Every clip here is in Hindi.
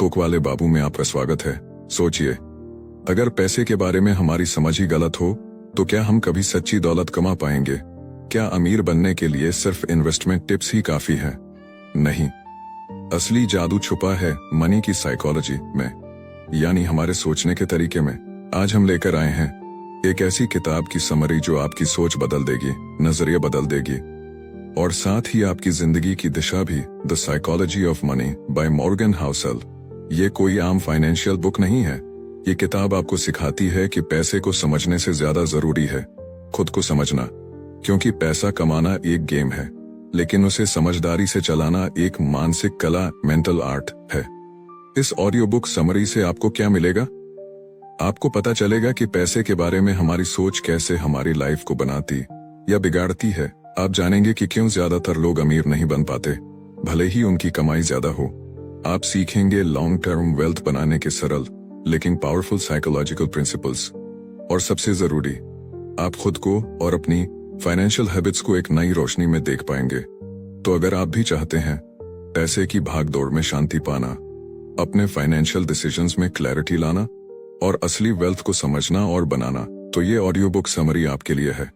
बुक वाले बाबू में आपका स्वागत है। सोचिए, अगर पैसे के बारे में हमारी समझ ही गलत हो तो क्या हम कभी सच्ची दौलत कमा पाएंगे? क्या अमीर बनने के लिए सिर्फ इन्वेस्टमेंट टिप्स ही काफी है? नहीं, असली जादू छुपा है मनी की साइकोलॉजी में, यानी हमारे सोचने के तरीके में। आज हम लेकर आए हैं एक ऐसी किताब की समरी जो आपकी सोच बदल देगी, नजरिया बदल देगी और साथ ही आपकी जिंदगी की दिशा भी। The psychology of money by Morgan Housel. ये कोई आम फाइनेंशियल बुक नहीं है। ये किताब आपको सिखाती है कि पैसे को समझने से ज्यादा जरूरी है खुद को समझना, क्योंकि पैसा कमाना एक गेम है, लेकिन उसे समझदारी से चलाना एक मानसिक कला, मेंटल आर्ट है। इस ऑडियो बुक समरी से आपको क्या मिलेगा? आपको पता चलेगा कि पैसे के बारे में हमारी सोच कैसे हमारी लाइफ को बनाती या बिगाड़ती है। आप जानेंगे कि क्यों ज्यादातर लोग अमीर नहीं बन पाते, भले ही उनकी कमाई ज्यादा हो। आप सीखेंगे लॉन्ग टर्म वेल्थ बनाने के सरल लेकिन पावरफुल साइकोलॉजिकल प्रिंसिपल्स। और सबसे जरूरी, आप खुद को और अपनी फाइनेंशियल हैबिट्स को एक नई रोशनी में देख पाएंगे। तो अगर आप भी चाहते हैं पैसे की भागदौड़ में शांति पाना, अपने फाइनेंशियल डिसीजंस में क्लैरिटी लाना और असली वेल्थ को समझना और बनाना, तो ये ऑडियो बुक समरी आपके लिए है।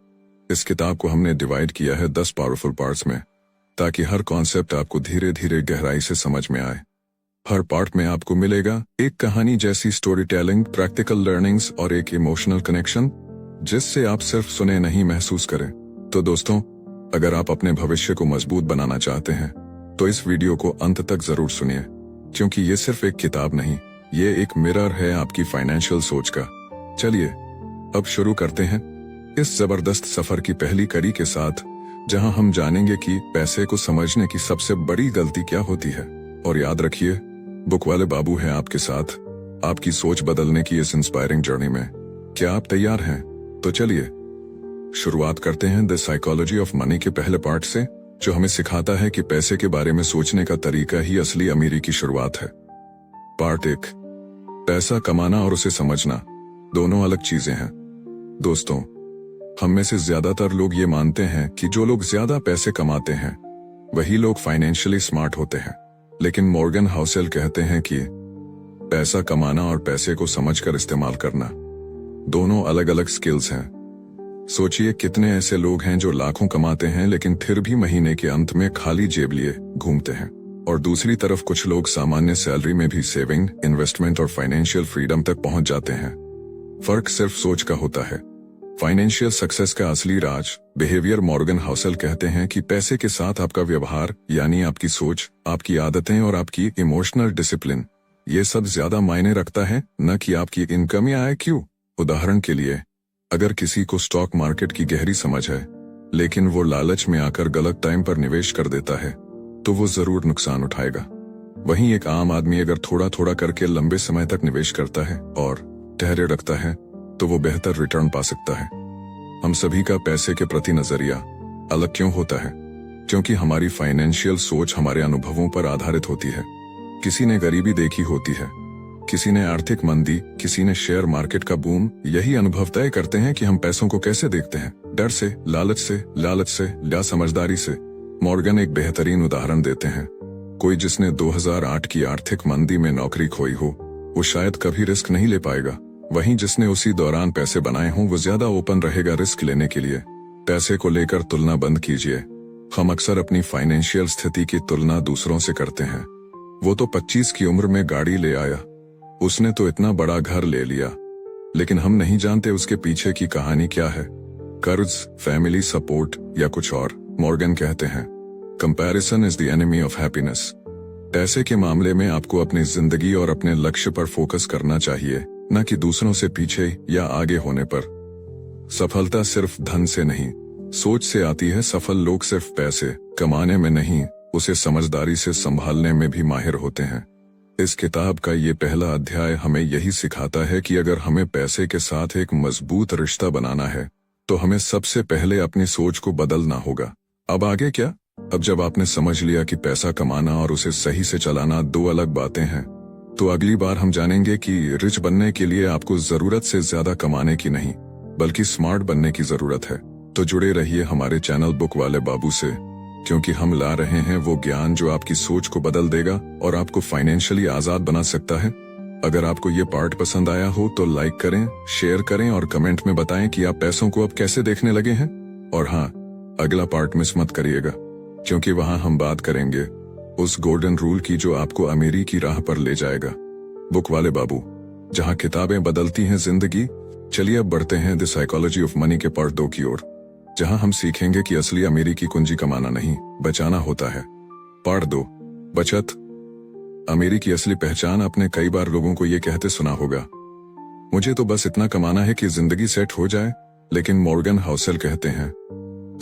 इस किताब को हमने डिवाइड किया है 10 पावरफुल पार्ट्स में, ताकि हर कॉन्सेप्ट आपको धीरे धीरे गहराई से समझ में आए। हर पार्ट में आपको मिलेगा एक कहानी जैसी स्टोरी टेलिंग, प्रैक्टिकल लर्निंग्स और एक इमोशनल कनेक्शन, जिससे आप सिर्फ सुने नहीं महसूस करें। तो दोस्तों, अगर आप अपने भविष्य को मजबूत बनाना चाहते हैं तो इस वीडियो को अंत तक जरूर सुनिए, क्योंकि ये सिर्फ एक किताब नहीं, ये एक मिरर है आपकी फाइनेंशियल सोच का। चलिए अब शुरू करते हैं इस जबरदस्त सफर की पहली कड़ी के साथ, जहां हम जानेंगे कि पैसे को समझने की सबसे बड़ी गलती क्या होती है। और याद रखिए, बुक वाले बाबू हैं आपके साथ आपकी सोच बदलने की इस इंस्पायरिंग जर्नी में। क्या आप तैयार हैं? तो चलिए शुरुआत करते हैं द साइकोलॉजी ऑफ मनी के पहले पार्ट से, जो हमें सिखाता है कि पैसे के बारे में सोचने का तरीका ही असली अमीरी की शुरुआत है। पार्ट 1, पैसा कमाना और उसे समझना दोनों अलग चीजें हैं। दोस्तों, हम में से ज्यादातर लोग ये मानते हैं कि जो लोग ज्यादा पैसे कमाते हैं वही लोग फाइनेंशियली स्मार्ट होते हैं, लेकिन मॉर्गन हाउसेल कहते हैं कि पैसा कमाना और पैसे को समझकर इस्तेमाल करना दोनों अलग अलग स्किल्स हैं। सोचिए, कितने ऐसे लोग हैं जो लाखों कमाते हैं लेकिन फिर भी महीने के अंत में खाली जेब लिए घूमते हैं, और दूसरी तरफ कुछ लोग सामान्य सैलरी में भी सेविंग, इन्वेस्टमेंट और फाइनेंशियल फ्रीडम तक पहुंच जाते हैं। फर्क सिर्फ सोच का होता है। फाइनेंशियल सक्सेस का असली राज बिहेवियर। मॉर्गन हाउसेल कहते हैं कि पैसे के साथ आपका व्यवहार, यानी आपकी सोच, आपकी आदतें और आपकी इमोशनल डिसिप्लिन, ये सब ज्यादा मायने रखता है, न कि आपकी इनकम या आय। क्यों? उदाहरण के लिए, अगर किसी को स्टॉक मार्केट की गहरी समझ है लेकिन वो लालच में आकर गलत टाइम पर निवेश कर देता है, तो वो जरूर नुकसान उठाएगा। वहीं एक आम आदमी अगर थोड़ा थोड़ा करके लंबे समय तक निवेश करता है और धैर्य रखता है, तो वो बेहतर रिटर्न पा सकता है। हम सभी का पैसे के प्रति नजरिया अलग क्यों होता है? क्योंकि हमारी फाइनेंशियल सोच हमारे अनुभवों पर आधारित होती है। किसी ने गरीबी देखी होती है, किसी ने आर्थिक मंदी, किसी ने शेयर मार्केट का बूम। यही अनुभव तय करते हैं कि हम पैसों को कैसे देखते हैं, डर से, लालच से या समझदारी से। मॉर्गन एक बेहतरीन उदाहरण देते हैं। कोई जिसने 2008 की आर्थिक मंदी में नौकरी खोई हो, वो शायद कभी रिस्क नहीं ले पाएगा। वहीं जिसने उसी दौरान पैसे बनाए हों, वो ज्यादा ओपन रहेगा रिस्क लेने के लिए। पैसे को लेकर तुलना बंद कीजिए। हम अक्सर अपनी फाइनेंशियल स्थिति की तुलना दूसरों से करते हैं। वो तो 25 की उम्र में गाड़ी ले आया, उसने तो इतना बड़ा घर ले लिया, लेकिन हम नहीं जानते उसके पीछे की कहानी क्या है। कर्ज, फैमिली सपोर्ट या कुछ और। मॉर्गन कहते हैं, comparison is the enemy of happiness. पैसे के मामले में आपको अपनी जिंदगी और अपने लक्ष्य पर फोकस करना चाहिए, न कि दूसरों से पीछे या आगे होने पर। सफलता सिर्फ धन से नहीं, सोच से आती है। सफल लोग सिर्फ पैसे कमाने में नहीं, उसे समझदारी से संभालने में भी माहिर होते हैं। इस किताब का ये पहला अध्याय हमें यही सिखाता है कि अगर हमें पैसे के साथ एक मजबूत रिश्ता बनाना है, तो हमें सबसे पहले अपनी सोच को बदलना होगा। अब आगे क्या? अब जब आपने समझ लिया कि पैसा कमाना और उसे सही से चलाना दो अलग बातें हैं, तो अगली बार हम जानेंगे कि रिच बनने के लिए आपको जरूरत से ज्यादा कमाने की नहीं, बल्कि स्मार्ट बनने की जरूरत है। तो जुड़े रहिए हमारे चैनल बुक वाले बाबू से क्योंकि हम ला रहे हैं वो ज्ञान जो आपकी सोच को बदल देगा और आपको फाइनेंशियली आजाद बना सकता है। अगर आपको ये पार्ट पसंद आया हो तो लाइक करें, शेयर करें और कमेंट में बताएं कि आप पैसों को अब कैसे देखने लगे हैं। और हाँ, अगला पार्ट मिस मत करिएगा, क्योंकि वहां हम बात करेंगे उस गोल्डन रूल की जो आपको अमीरी की राह पर ले जाएगा। बुक वाले बाबू, जहां किताबें बदलती हैं जिंदगी। चलिए अब बढ़ते हैं द साइकोलॉजी ऑफ मनी के पार्ट 2 की ओर, जहां हम सीखेंगे कि असली अमीरी की कुंजी कमाना नहीं, बचाना होता है। पार्ट 2, बचत। अमीरी की असली पहचान। आपने कई बार लोगों को ये कहते सुना होगा, मुझे तो बस इतना कमाना है कि जिंदगी सेट हो जाए। लेकिन मॉर्गन हाउसेल कहते हैं,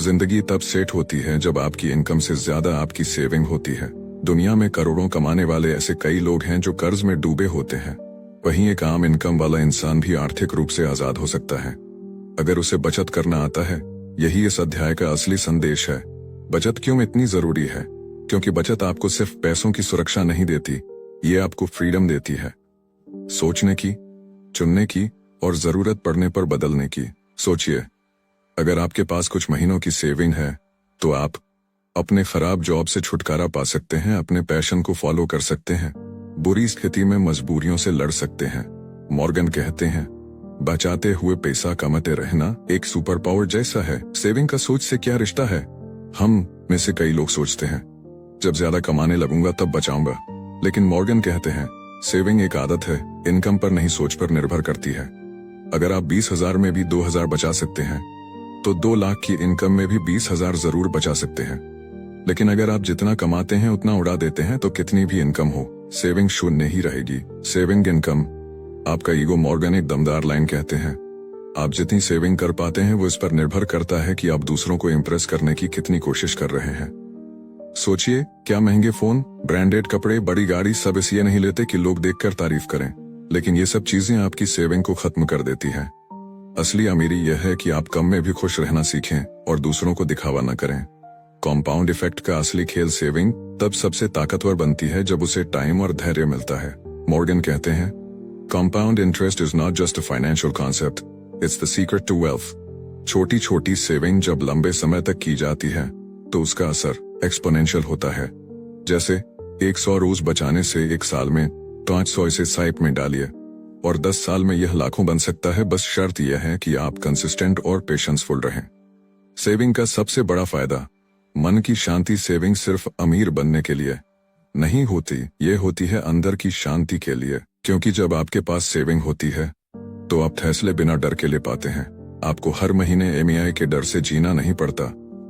जिंदगी तब सेट होती है जब आपकी इनकम से ज्यादा आपकी सेविंग होती है। दुनिया में करोड़ों कमाने वाले ऐसे कई लोग हैं जो कर्ज में डूबे होते हैं। वहीं एक आम इनकम वाला इंसान भी आर्थिक रूप से आजाद हो सकता है, अगर उसे बचत करना आता है। यही इस अध्याय का असली संदेश है। बचत क्यों इतनी जरूरी है? क्योंकि बचत आपको सिर्फ पैसों की सुरक्षा नहीं देती, ये आपको फ्रीडम देती है, सोचने की, चुनने की और जरूरत पड़ने पर बदलने की। सोचिए, अगर आपके पास कुछ महीनों की सेविंग है तो आप अपने खराब जॉब से छुटकारा पा सकते हैं, अपने पैशन को फॉलो कर सकते हैं, बुरी स्थिति में मजबूरियों से लड़ सकते हैं। मॉर्गन कहते हैं, बचाते हुए पैसा कमाते रहना एक सुपर पावर जैसा है। सेविंग का सोच से क्या रिश्ता है? हम में से कई लोग सोचते हैं, जब ज्यादा कमाने लगूंगा तब बचाऊंगा। लेकिन मॉर्गन कहते हैं, सेविंग एक आदत है, इनकम पर नहीं सोच पर निर्भर करती है। अगर आप 20,000 में भी 2,000 बचा सकते हैं तो 2 लाख की इनकम में भी 20,000 जरूर बचा सकते हैं। लेकिन अगर आप जितना कमाते हैं उतना उड़ा देते हैं तो कितनी भी इनकम हो, सेविंग शून्य ही रहेगी। सेविंग इनकम आपका ईगो। मॉर्गन एक दमदार लाइन कहते हैं, आप जितनी सेविंग कर पाते हैं वो इस पर निर्भर करता है कि आप दूसरों को इम्प्रेस करने की कितनी कोशिश कर रहे हैं। सोचिए, क्या महंगे फोन, ब्रांडेड कपड़े, बड़ी गाड़ी सब इसलिए नहीं लेते कि लोग देखकर तारीफ करें, लेकिन ये सब चीजें आपकी सेविंग को खत्म कर देती हैं। असली अमीरी यह है कि आप कम में भी खुश रहना सीखें और दूसरों को दिखावा न करें। कॉम्पाउंड इफेक्ट का असली खेल। सेविंग तब सबसे ताकतवर बनती है जब उसे टाइम और धैर्य मिलता है। मॉर्गन कहते हैं, compound interest is not just a financial concept, it's the secret to wealth. छोटी छोटी सेविंग जब लंबे समय तक की जाती है तो उसका असर एक्सपोनेंशियल होता है। जैसे 100 रोज बचाने से 1 साल में 500 इसे साइप में डालिए और 10 साल में यह लाखों बन सकता है। बस शर्त यह है कि आप कंसिस्टेंट और पेशेंसफुल रहें। सेविंग का सबसे बड़ा फायदा, मन की शांति। सेविंग सिर्फ अमीर बनने के लिए नहीं होती, ये होती है अंदर की शांति के लिए। क्योंकि जब आपके पास सेविंग होती है तो आप फैसले बिना डर के ले पाते हैं। आपको हर महीने EMI के डर से जीना नहीं पड़ता।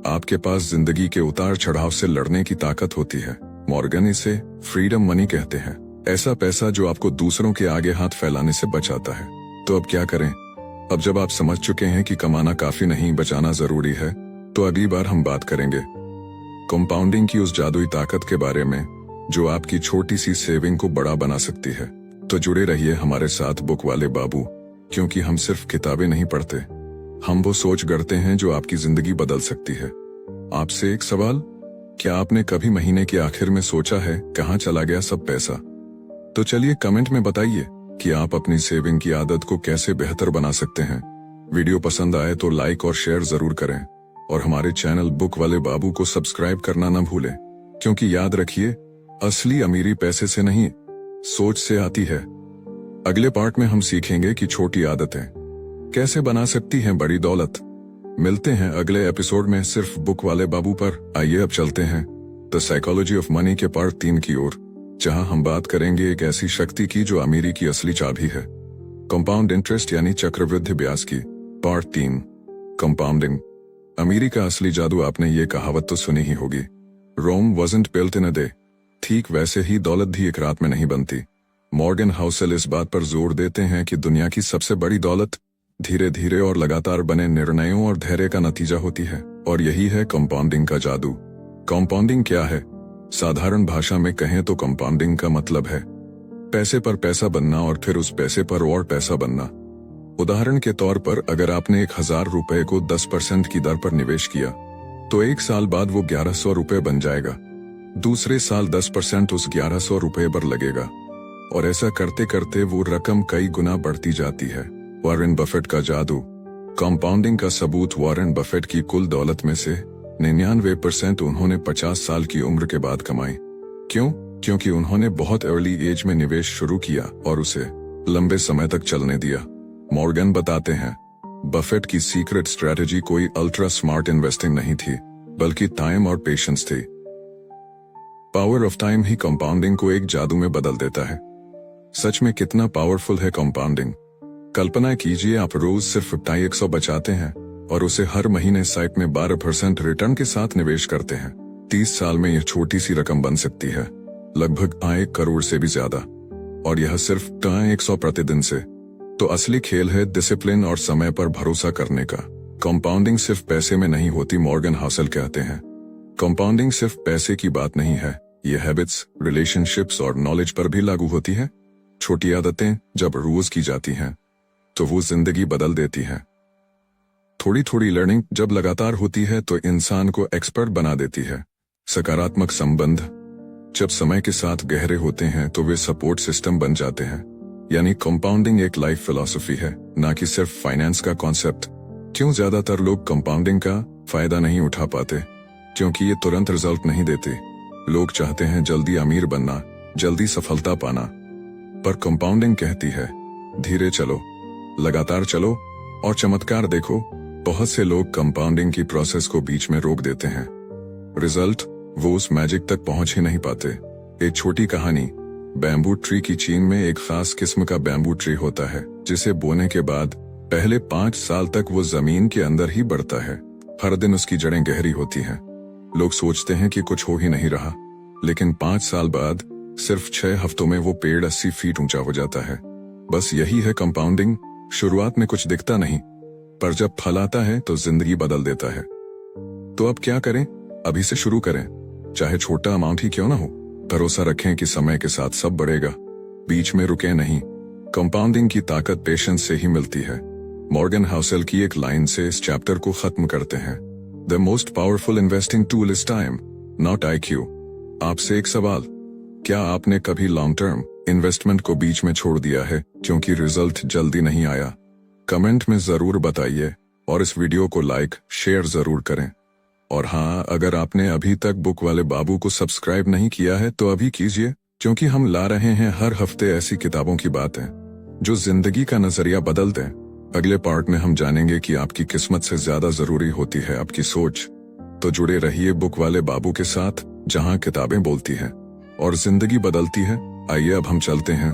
आपके पास जिंदगी के उतार चढ़ाव से लड़ने की ताकत होती है। मॉर्गन इसे फ्रीडम मनी कहते हैं, ऐसा पैसा जो आपको दूसरों के आगे हाथ फैलाने से बचाता है। तो अब क्या करें? अब जब आप समझ चुके हैं कि कमाना काफी नहीं, बचाना जरूरी है, तो अगली बार हम बात करेंगे कंपाउंडिंग की, उस जादुई ताकत के बारे में जो आपकी छोटी सी सेविंग को बड़ा बना सकती है। तो जुड़े रहिए हमारे साथ बुक वाले बाबू, क्योंकि हम सिर्फ किताबें नहीं पढ़ते, हम वो सोच गढ़ते हैं जो आपकी जिंदगी बदल सकती है। आपसे एक सवाल, क्या आपने कभी महीने के आखिर में सोचा है कहाँ चला गया सब पैसा? तो चलिए कमेंट में बताइए कि आप अपनी सेविंग की आदत को कैसे बेहतर बना सकते हैं। वीडियो पसंद आए तो लाइक और शेयर जरूर करें और हमारे चैनल बुक वाले बाबू को सब्सक्राइब करना न भूलें, क्योंकि याद रखिए, असली अमीरी पैसे से नहीं, सोच से आती है। अगले पार्ट में हम सीखेंगे कि छोटी आदतें कैसे बना सकती हैं बड़ी दौलत। मिलते हैं अगले एपिसोड में सिर्फ बुक वाले बाबू पर। आइए अब चलते हैं द साइकोलॉजी ऑफ मनी के पार्ट 3 की ओर, जहां हम बात करेंगे एक ऐसी शक्ति की जो अमीरी की असली चाबी है, कंपाउंड इंटरेस्ट यानी चक्रवृद्धि ब्याज की। पार्ट 3, कंपाउंडिंग, अमीरी का असली जादू। आपने ये कहावत तो सुनी ही होगी, रोम wasn't built in a day। ठीक वैसे ही दौलत भी एक रात में नहीं बनती। मॉर्गन हाउसेल इस बात पर जोर देते हैं कि दुनिया की सबसे बड़ी दौलत धीरे धीरे और लगातार बने निर्णयों और धैर्य का नतीजा होती है। और यही है कंपाउंडिंग का जादू। कंपाउंडिंग क्या है? साधारण भाषा में कहें तो कंपाउंडिंग का मतलब है पैसे पर पैसा बनना और फिर उस पैसे पर और पैसा बनना। उदाहरण के तौर पर अगर आपने 1,000 रुपए को 10% की दर पर निवेश किया तो 1 साल बाद वो 1,100 रुपए बन जाएगा। दूसरे साल 10% उस 1,100 रुपए पर लगेगा और ऐसा करते करते वो रकम कई गुना बढ़ती जाती है। वॉरेन बफेट का जादू। कंपाउंडिंग का सबूत वॉरेन बफेट की कुल दौलत में से 99% उन्होंने 50 साल की उम्र के बाद कमाई। क्यों? क्योंकि उन्होंने बहुत अर्ली एज में निवेश शुरू किया और उसे लंबे समय तक चलने दिया। मॉर्गन बताते हैं, बफेट की सीक्रेट स्ट्रैटेजी कोई अल्ट्रा स्मार्ट इन्वेस्टिंग नहीं थी, बल्कि टाइम और पेशेंस थी। Power of time he compounding को एक जादू में बदल देता है। सच में कितना पावरफुल है कंपाउंडिंग। कल्पना कीजिए आप रोज सिर्फ 100 बचाते हैं और उसे हर महीने साइट में 12% रिटर्न के साथ निवेश करते हैं। 30 साल में यह छोटी सी रकम बन सकती है, लगभग 1 करोड़ से भी ज्यादा, और यह सिर्फ 100 प्रतिदिन से। तो असली खेल है डिसिप्लिन और समय पर भरोसा करने का। कंपाउंडिंग सिर्फ पैसे में नहीं होती, मॉर्गन हाउसेल कहते हैं। कंपाउंडिंग सिर्फ पैसे की बात नहीं है, ये हैबिट्स, रिलेशनशिप्स और नॉलेज पर भी लागू होती है। छोटी आदतें जब रोज की जाती हैं तो वो जिंदगी बदल देती हैं। थोड़ी थोड़ी लर्निंग जब लगातार होती है तो इंसान को एक्सपर्ट बना देती है। सकारात्मक संबंध जब समय के साथ गहरे होते हैं तो वे सपोर्ट सिस्टम बन जाते हैं। यानी कंपाउंडिंग एक लाइफ फिलॉसफी है, ना कि सिर्फ फाइनेंस का कॉन्सेप्ट। क्यों ज्यादातर लोग कंपाउंडिंग का फायदा नहीं उठा पाते? क्योंकि ये तुरंत रिजल्ट नहीं देते। लोग चाहते हैं जल्दी अमीर बनना, जल्दी सफलता पाना, पर कंपाउंडिंग कहती है धीरे चलो, लगातार चलो और चमत्कार देखो। बहुत से लोग कंपाउंडिंग की प्रोसेस को बीच में रोक देते हैं। रिजल्ट, वो उस मैजिक तक पहुंच ही नहीं पाते। एक छोटी कहानी, बैम्बू ट्री की चीन में एक खास किस्म का बैम्बू ट्री होता है जिसे बोने के बाद पहले 5 साल तक वो जमीन के अंदर ही बढ़ता है। हर दिन उसकी जड़ें गहरी होती हैं। लोग सोचते हैं कि कुछ हो ही नहीं रहा, लेकिन 5 साल बाद सिर्फ 6 हफ्तों में वो पेड़ 80 फीट ऊंचा हो जाता है। बस यही है कंपाउंडिंग। शुरुआत में कुछ दिखता नहीं, पर जब फल आता है तो जिंदगी बदल देता है। तो अब क्या करें? अभी से शुरू करें, चाहे छोटा अमाउंट ही क्यों ना हो। भरोसा रखें कि समय के साथ सब बढ़ेगा, बीच में रुके नहीं। कंपाउंडिंग की ताकत पेशेंस से ही मिलती है। मॉर्गन हाउसेल की एक लाइन से इस चैप्टर को खत्म करते हैं, the most powerful investing tool is time, not IQ। आपसे एक सवाल, क्या आपने कभी लॉन्ग टर्म इन्वेस्टमेंट को बीच में छोड़ दिया है क्योंकि रिजल्ट जल्दी नहीं आया? कमेंट में जरूर बताइए और इस वीडियो को लाइक शेयर जरूर करें। और हाँ, अगर आपने अभी तक बुक वाले बाबू को सब्सक्राइब नहीं किया है तो अभी कीजिए, क्योंकि हम ला रहे हैं हर हफ्ते ऐसी किताबों की बातें जो जिंदगी का नजरिया बदल दें। अगले पार्ट में हम जानेंगे कि आपकी किस्मत से ज्यादा जरूरी होती है आपकी सोच। तो जुड़े रहिए बुक वाले बाबू के साथ, जहां किताबें बोलती हैं और जिंदगी बदलती है। आइए अब हम चलते हैं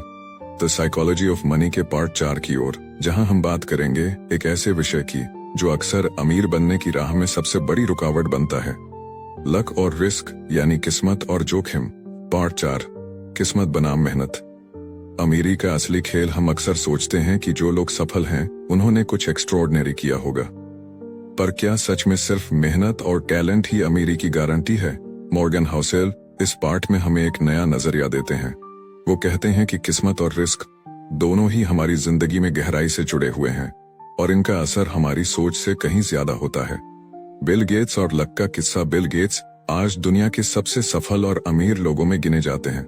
द साइकोलॉजी ऑफ मनी के पार्ट 4 की ओर, जहां हम बात करेंगे एक ऐसे विषय की जो अक्सर अमीर बनने की राह में सबसे बड़ी रुकावट बनता है, लक और रिस्क, यानी किस्मत और जोखिम। पार्ट 4, किस्मत बनाम मेहनत। अमीरी का असली खेल। हम अक्सर सोचते हैं कि जो लोग सफल हैं उन्होंने कुछ एक्स्ट्राऑर्डिनरी किया होगा, पर क्या सच में सिर्फ मेहनत और टैलेंट ही अमीरी की गारंटी है? मॉर्गन हाउसेल इस पार्ट में हमें एक नया नजरिया देते हैं। वो कहते हैं कि किस्मत और रिस्क दोनों ही हमारी जिंदगी में गहराई से जुड़े हुए हैं और इनका असर हमारी सोच से कहीं ज्यादा होता है। बिल गेट्स और लक का किस्सा। बिल गेट्स आज दुनिया के सबसे सफल और अमीर लोगों में गिने जाते हैं,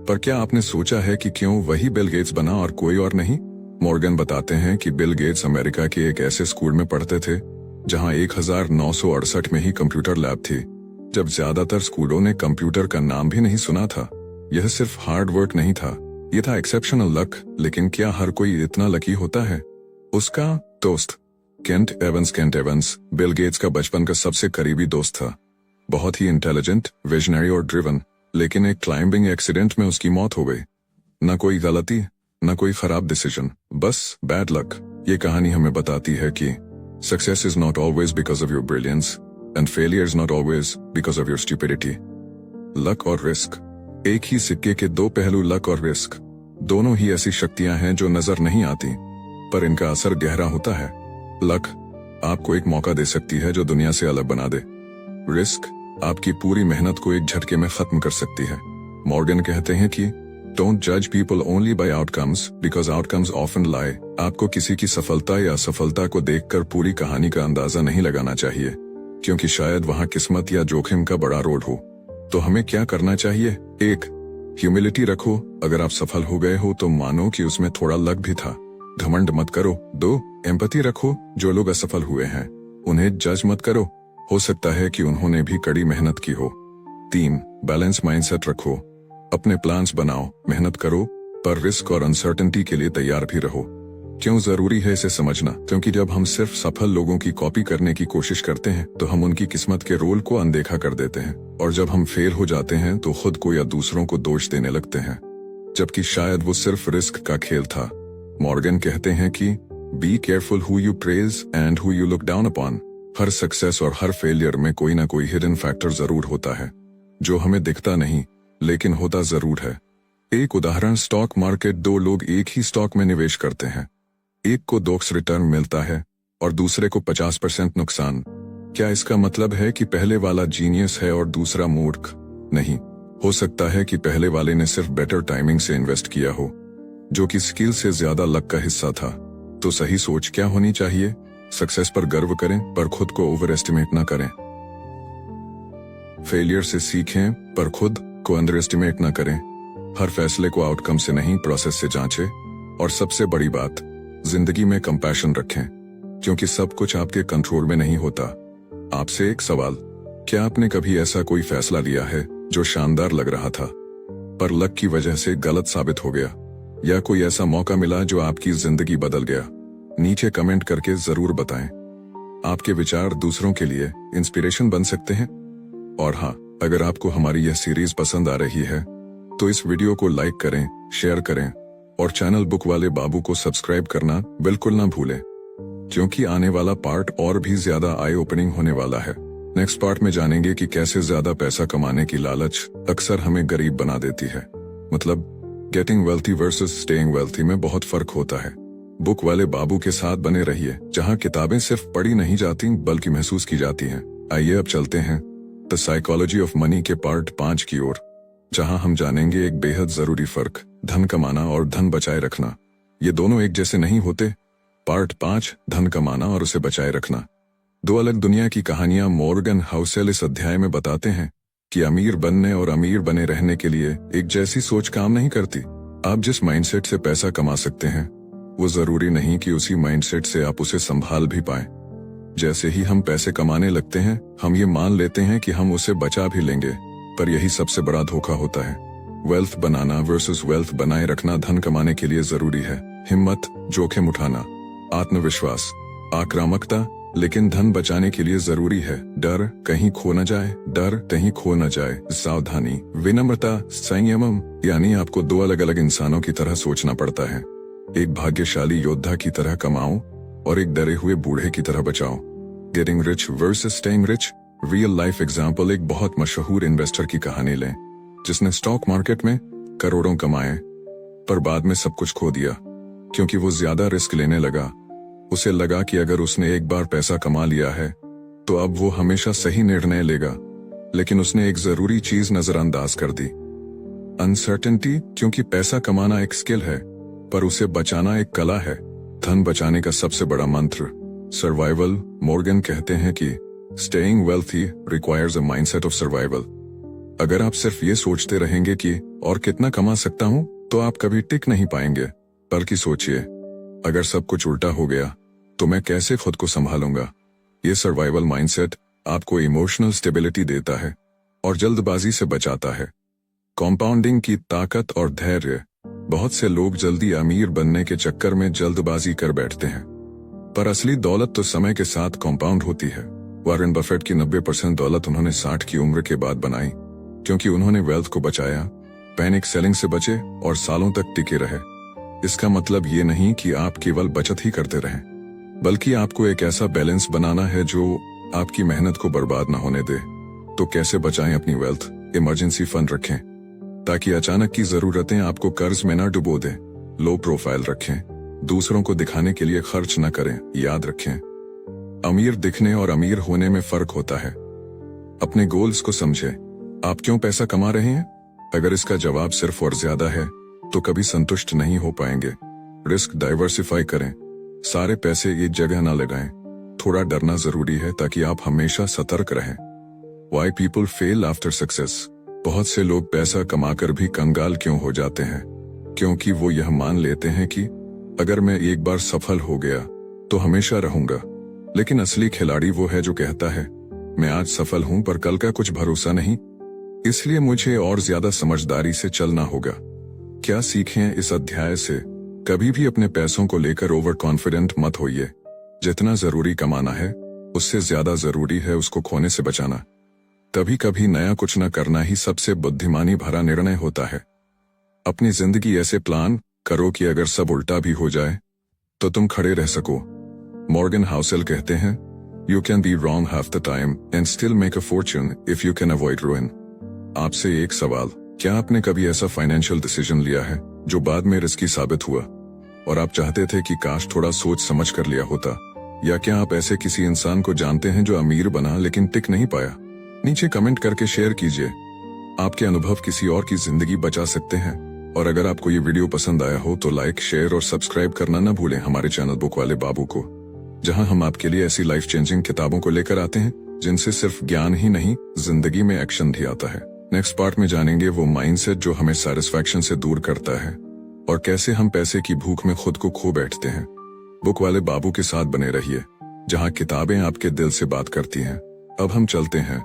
पर क्या आपने सोचा है कि क्यों वही बिल गेट्स बना और कोई और नहीं? मॉर्गन बताते हैं कि बिल गेट्स अमेरिका के एक ऐसे स्कूल में पढ़ते थे जहां 1968 में ही कंप्यूटर लैब थी, जब ज्यादातर स्कूलों ने कंप्यूटर का नाम भी नहीं सुना था। यह सिर्फ हार्ड वर्क नहीं था, यह था एक्सेप्शनल लक। लेकिन क्या हर कोई इतना लकी होता है? उसका दोस्त केंट एवंस बिल गेट्स का बचपन का सबसे करीबी दोस्त था। बहुत ही इंटेलिजेंट, विजनरी और ड्रिवन, लेकिन एक क्लाइंबिंग एक्सीडेंट में उसकी मौत हो गई। न कोई गलती, न कोई खराब डिसीजन, बस बैड लक। ये कहानी हमें बताती है कि success is not always because of your brilliance and failure is not always because of your stupidity. Luck और रिस्क एक ही सिक्के के दो पहलू। लक और रिस्क दोनों ही ऐसी शक्तियां हैं जो नजर नहीं आती, पर इनका असर गहरा होता है। लक आपको एक मौका दे सकती है जो दुनिया से अलग बना दे। रिस्क आपकी पूरी मेहनत को एक झटके में खत्म कर सकती है। मॉर्गन कहते हैं कि डोंट जज people only by outcomes because outcomes often lie. आपको किसी की सफलता या असफलता को देखकर पूरी कहानी का अंदाजा नहीं लगाना चाहिए, क्योंकि शायद वहां किस्मत या जोखिम का बड़ा रोल हो। तो हमें क्या करना चाहिए? 1, ह्यूमिलिटी रखो। अगर आप सफल हो गए हो तो मानो कि उसमें थोड़ा लक भी था, घमंड मत करो। 2, एम्पैथी रखो। जो लोग असफल हुए हैं उन्हें जज मत करो, हो सकता है कि उन्होंने भी कड़ी मेहनत की हो। 3. बैलेंस माइंडसेट रखो। अपने प्लान्स बनाओ, मेहनत करो, पर रिस्क और अनसर्टेनिटी के लिए तैयार भी रहो। क्यों जरूरी है इसे समझना? क्योंकि जब हम सिर्फ सफल लोगों की कॉपी करने की कोशिश करते हैं तो हम उनकी किस्मत के रोल को अनदेखा कर देते हैं, और जब हम फेल हो जाते हैं तो खुद को या दूसरों को दोष देने लगते हैं, जबकि शायद वो सिर्फ रिस्क का खेल था। मॉर्गन कहते हैं कि be careful who you praise and who you look down upon. Her success और हर फेलियर में कोई ना कोई हिडन फैक्टर जरूर होता है जो हमें दिखता नहीं, लेकिन होता जरूर है। एक उदाहरण, स्टॉक मार्केट। 2 लोग एक ही स्टॉक में निवेश करते हैं, एक को 2x रिटर्न मिलता है और दूसरे को 50% नुकसान। क्या इसका मतलब है कि पहले वाला जीनियस है और दूसरा मूर्ख? नहीं, हो सकता है कि पहले वाले ने सिर्फ बेटर टाइमिंग से इन्वेस्ट किया हो, जो कि स्किल से ज्यादा लक का हिस्सा था। तो सही सोच क्या होनी चाहिए? सक्सेस पर गर्व करें, पर खुद को ओवर एस्टिमेट न करें। फेलियर से सीखें, पर खुद को अंडर एस्टिमेट न करें। हर फैसले को आउटकम से नहीं, प्रोसेस से जांचें। और सबसे बड़ी बात, जिंदगी में कंपैशन रखें, क्योंकि सब कुछ आपके कंट्रोल में नहीं होता। आपसे एक सवाल, क्या आपने कभी ऐसा कोई फैसला लिया है जो शानदार लग रहा था पर लक की वजह से गलत साबित हो गया? या कोई ऐसा मौका मिला जो आपकी जिंदगी बदल गया? नीचे कमेंट करके जरूर बताएं। आपके विचार दूसरों के लिए इंस्पिरेशन बन सकते हैं। और हाँ, अगर आपको हमारी यह सीरीज पसंद आ रही है तो इस वीडियो को लाइक करें, शेयर करें और चैनल बुक वाले बाबू को सब्सक्राइब करना बिल्कुल ना भूलें, क्योंकि आने वाला पार्ट और भी ज्यादा आई ओपनिंग होने वाला है। नेक्स्ट पार्ट में जानेंगे कि कैसे ज्यादा पैसा कमाने की लालच अक्सर हमें गरीब बना देती है। मतलब getting wealthy versus staying wealthy में बहुत फर्क होता है। बुक वाले बाबू के साथ बने रहिए, जहां किताबें सिर्फ पढ़ी नहीं जाती बल्कि महसूस की जाती हैं। आइए अब चलते हैं द साइकोलॉजी ऑफ मनी के पार्ट 5 की ओर, जहां हम जानेंगे एक बेहद जरूरी फर्क, धन कमाना और धन बचाए रखना। ये दोनों एक जैसे नहीं होते। पार्ट 5, धन कमाना और उसे बचाए रखना। 2 अलग दुनिया की कहानियां मॉर्गन हाउसेल इस अध्याय में बताते हैं कि अमीर बनने और अमीर बने रहने के लिए एक जैसी सोच काम नहीं करती। आप जिस माइंडसेट से पैसा कमा सकते हैं, वो जरूरी नहीं कि उसी माइंडसेट से आप उसे संभाल भी पाएं। जैसे ही हम पैसे कमाने लगते हैं, हम ये मान लेते हैं कि हम उसे बचा भी लेंगे, पर यही सबसे बड़ा धोखा होता है। वेल्थ बनाना वर्सेस वेल्थ बनाए रखना धन कमाने के लिए जरूरी है हिम्मत, जोखिम उठाना, आत्मविश्वास, आक्रामकता, लेकिन धन बचाने के लिए जरूरी है डर कहीं खो न जाए, डर कहीं खो न जाए, सावधानी, विनम्रता, संयमम। यानी आपको 2 अलग अलग इंसानों की तरह सोचना पड़ता है। एक भाग्यशाली योद्धा की तरह कमाओ और एक डरे हुए बूढ़े की तरह बचाओ। Getting rich versus staying rich. Real life example, एक बहुत मशहूर इन्वेस्टर की कहानी लें, जिसने स्टॉक मार्केट में करोड़ों कमाए पर बाद में सब कुछ खो दिया, क्योंकि वो ज्यादा रिस्क लेने लगा। उसे लगा कि अगर उसने एक बार पैसा कमा लिया है तो अब वो हमेशा सही निर्णय लेगा, लेकिन उसने एक जरूरी चीज नजरअंदाज कर दी, अनसर्टेनिटी। क्योंकि पैसा कमाना एक स्किल है, पर उसे बचाना एक कला है। धन बचाने का सबसे बड़ा मंत्र सर्वाइवल। मॉर्गन कहते हैं कि staying wealthy requires a mindset of survival. अगर आप सिर्फ ये सोचते रहेंगे कि और कितना कमा सकता हूं, तो आप कभी टिक नहीं पाएंगे। बल्कि सोचिए, अगर सब कुछ उल्टा हो गया तो मैं कैसे खुद को संभालूंगा? ये सर्वाइवल माइंडसेट आपको इमोशनल स्टेबिलिटी देता है और जल्दबाजी से बचाता है। कॉम्पाउंडिंग की ताकत और धैर्य। बहुत से लोग जल्दी अमीर बनने के चक्कर में जल्दबाजी कर बैठते हैं, पर असली दौलत तो समय के साथ कॉम्पाउंड होती है। वॉरेन बफेट की 90% दौलत उन्होंने 60 की उम्र के बाद बनाई, क्योंकि उन्होंने वेल्थ को बचाया, पैनिक सेलिंग से बचे और सालों तक टिके रहे। इसका मतलब ये नहीं कि आप केवल बचत ही करते रहें, बल्कि आपको एक ऐसा बैलेंस बनाना है जो आपकी मेहनत को बर्बाद न होने दे। तो कैसे बचाएं अपनी वेल्थ? इमरजेंसी फंड रखें, ताकि अचानक की जरूरतें आपको कर्ज में न डुबो दें। लो प्रोफाइल रखें, दूसरों को दिखाने के लिए खर्च न करें। याद रखें, अमीर दिखने और अमीर होने में फर्क होता है। अपने गोल्स को समझें। आप क्यों पैसा कमा रहे हैं? अगर इसका जवाब सिर्फ और ज्यादा है तो कभी संतुष्ट नहीं हो पाएंगे। रिस्क डाइवर्सिफाई करें, सारे पैसे एक जगह न लगाएं। थोड़ा डरना जरूरी है ताकि आप हमेशा सतर्क रहें। Why people fail after success। बहुत से लोग पैसा कमाकर भी कंगाल क्यों हो जाते हैं? क्योंकि वो यह मान लेते हैं कि अगर मैं एक बार सफल हो गया तो हमेशा रहूंगा। लेकिन असली खिलाड़ी वो है जो कहता है, मैं आज सफल हूं पर कल का कुछ भरोसा नहीं, इसलिए मुझे और ज्यादा समझदारी से चलना होगा। क्या सीखें इस अध्याय से? कभी भी अपने पैसों को लेकर ओवर कॉन्फिडेंट मत होइए। जितना जरूरी कमाना है उससे ज्यादा जरूरी है उसको खोने से बचाना। कभी कभी नया कुछ न करना ही सबसे बुद्धिमानी भरा निर्णय होता है। अपनी जिंदगी ऐसे प्लान करो कि अगर सब उल्टा भी हो जाए तो तुम खड़े रह सको। मॉर्गन हाउसेल कहते हैं, you can be wrong half the time and still make a Fortune if you can avoid ruin. आपसे एक सवाल, क्या आपने कभी ऐसा फाइनेंशियल डिसीजन लिया है जो बाद में रिस्की साबित हुआ और आप चाहते थे कि काश थोड़ा सोच समझ कर लिया होता? या क्या आप ऐसे किसी इंसान को जानते हैं जो अमीर बना लेकिन टिक नहीं पाया? नीचे कमेंट करके शेयर कीजिए। आपके अनुभव किसी और की जिंदगी बचा सकते हैं। और अगर आपको ये वीडियो पसंद आया हो तो लाइक, शेयर और सब्सक्राइब करना न भूलें हमारे चैनल बुक वाले बाबू को, जहां हम आपके लिए ऐसी लाइफ चेंजिंग किताबों को लेकर आते हैं जिनसे सिर्फ ज्ञान ही नहीं, जिंदगी में एक्शन भी आता है। नेक्स्ट पार्ट में जानेंगे वो माइंडसेट जो हमें सैटिस्फैक्शन से दूर करता है और कैसे हम पैसे की भूख में खुद को खो बैठते हैं। बुक वाले बाबू के साथ बने रहिए, जहां किताबें आपके दिल से बात करती हैं। अब हम चलते हैं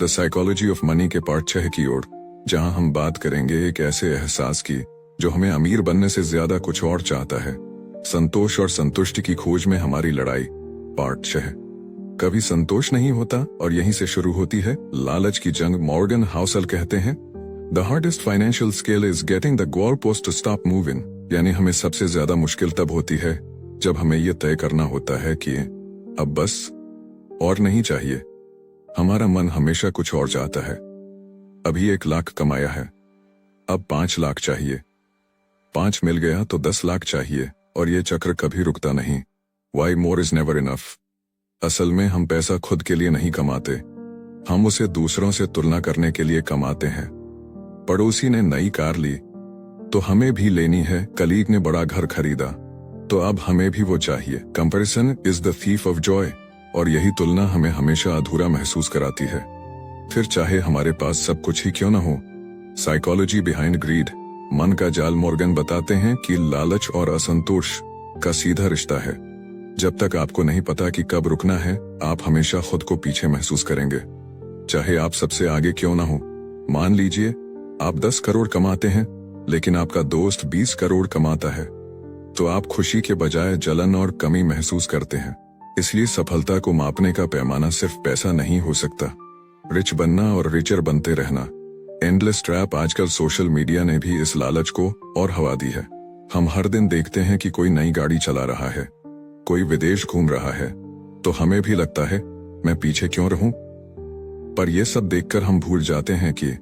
द साइकोलॉजी ऑफ मनी के पार्ट 6 की ओर, जहां हम बात करेंगे एक ऐसे एहसास की जो हमें अमीर बनने से ज्यादा कुछ और चाहता है। संतोष और संतुष्टि की खोज में हमारी लड़ाई, पार्ट 6। कभी संतोष नहीं होता और यहीं से शुरू होती है लालच की जंग। मॉर्गन हाउसेल कहते हैं, the hardest financial skill is getting the goal post to stop moving. यानी हमें सबसे ज्यादा मुश्किल तब होती है जब हमें यह तय करना होता है कि अब बस और नहीं चाहिए। हमारा मन हमेशा कुछ और चाहता है। अभी 1 लाख कमाया है, अब 5 लाख चाहिए। 5 मिल गया तो 10 लाख चाहिए और ये चक्र कभी रुकता नहीं। Why more is never enough। असल में हम पैसा खुद के लिए नहीं कमाते, हम उसे दूसरों से तुलना करने के लिए कमाते हैं। पड़ोसी ने नई कार ली तो हमें भी लेनी है, कलीग ने बड़ा घर खरीदा तो अब हमें भी वो चाहिए। Comparison is the thief of Joy, और यही तुलना हमें हमेशा अधूरा महसूस कराती है, फिर चाहे हमारे पास सब कुछ ही क्यों न हो। साइकोलॉजी बिहाइंड ग्रीड, मन का जाल। मॉर्गन बताते हैं कि लालच और असंतोष का सीधा रिश्ता है। जब तक आपको नहीं पता कि कब रुकना है, आप हमेशा खुद को पीछे महसूस करेंगे, चाहे आप सबसे आगे क्यों ना हो। मान लीजिए आप 10 करोड़ कमाते हैं लेकिन आपका दोस्त 20 करोड़ कमाता है, तो आप खुशी के बजाय जलन और कमी महसूस करते हैं। इसलिए सफलता को मापने का पैमाना सिर्फ पैसा नहीं हो सकता। रिच बनना और रिचर बनते रहना, एंडलेस ट्रैप। आजकल सोशल मीडिया ने भी इस लालच को और हवा दी है। हम हर दिन देखते हैं कि कोई नई गाड़ी चला रहा है, कोई विदेश घूम रहा है, तो हमें भी लगता है मैं पीछे क्यों रहूं। पर यह सब देखकर हम भूल जाते हैं कि